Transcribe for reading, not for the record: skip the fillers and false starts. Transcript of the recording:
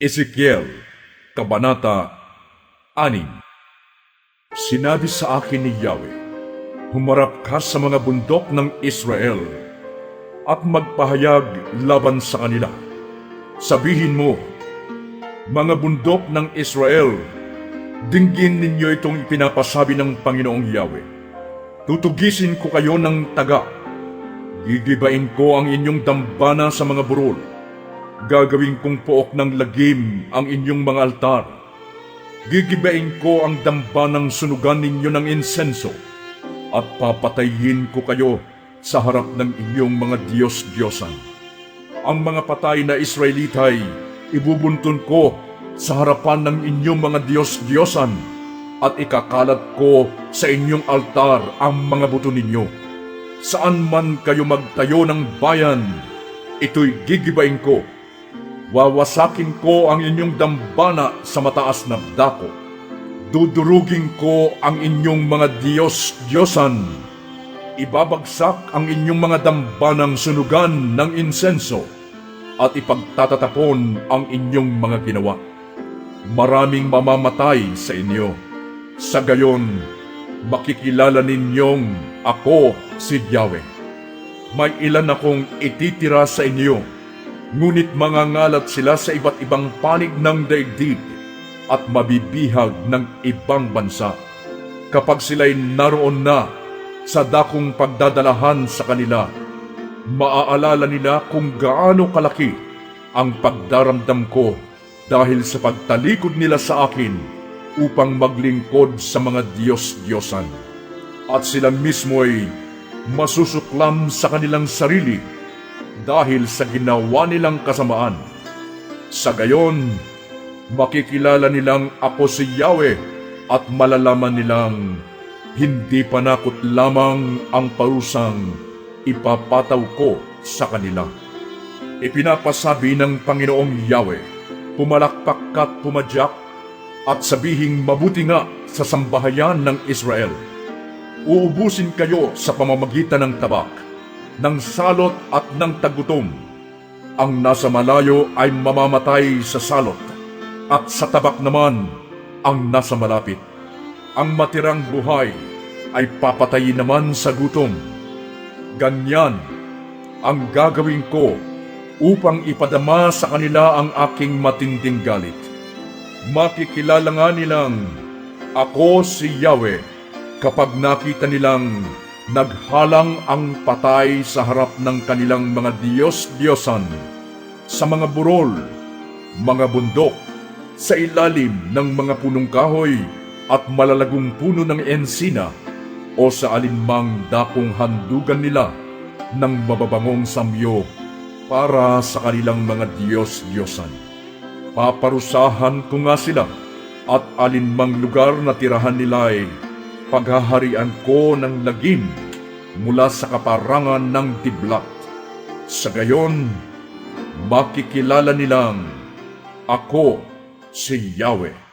Ezekiel, Kabanata 6. Sinabi sa akin ni Yahweh, humarap ka sa mga bundok ng Israel at magpahayag laban sa kanila. Sabihin mo, mga bundok ng Israel, dinggin ninyo itong ipinapasabi ng Panginoong Yahweh. Tutugisin ko kayo ng taga. Gigibain ko ang inyong dambana sa mga burol. Gagawin kong pook ng lagim ang inyong mga altar. Gigibain ko ang dambanang sunugan ninyo ng insenso at papatayin ko kayo sa harap ng inyong mga Diyos-Diyosan. Ang mga patay na Israelitay ibubuntun ko sa harapan ng inyong mga Diyos-Diyosan at ikakalat ko sa inyong altar ang mga buto ninyo. Saan man kayo magtayo ng bayan, ito'y gigibain ko. Wawasakin ko ang inyong dambana sa mataas na dako. Dudurugin ko ang inyong mga Diyos-Diyosan. Ibabagsak ang inyong mga dambanang sunugan ng insenso at ipagtatatapon ang inyong mga ginawa. Maraming mamamatay sa inyo. Sa gayon, makikilala ninyong ako si Yahweh. May ilan akong ititira sa inyo, ngunit mangangalat sila sa iba't ibang panig ng daigdig at mabibihag ng ibang bansa. Kapag sila'y naroon na sa dakong pagdadalahan sa kanila, maaalala nila kung gaano kalaki ang pagdaramdam ko dahil sa pagtalikod nila sa akin upang maglingkod sa mga Diyos-Diyosan. At sila mismo'y masusuklam sa kanilang sarili dahil sa ginawa nilang kasamaan. Sa gayon, makikilala nilang ako si Yahweh at malalaman nilang hindi panakot lamang ang parusang ipapataw ko sa kanila. Ipinapasabi ng Panginoong Yahweh, pumalakpak ka't pumadyak at sabihing mabuti nga sa sambahayan ng Israel. Uubusin kayo sa pamamagitan ng tabak, ng salot at ng tagutom. Ang nasa malayo ay mamamatay sa salot, at sa tabak naman ang nasa malapit. Ang matirang buhay ay papatayin naman sa gutom. Ganyan ang gagawin ko upang ipadama sa kanila ang aking matinding galit. Makikilala nga nilang ako si Yahweh kapag nakita nilang naghalang ang patay sa harap ng kanilang mga Diyos-Diyosan, sa mga burol, mga bundok, sa ilalim ng mga punong kahoy at malalagong puno ng ensina, o sa alinmang dakong handugan nila ng mababangong samyo para sa kanilang mga Diyos-Diyosan. Paparusahan ko nga sila, at alinmang lugar na tirahan nila ay paghaharian ko ng lagim mula sa kaparangan ng diblat. Sa gayon, makikilala nilang ako si Yahweh.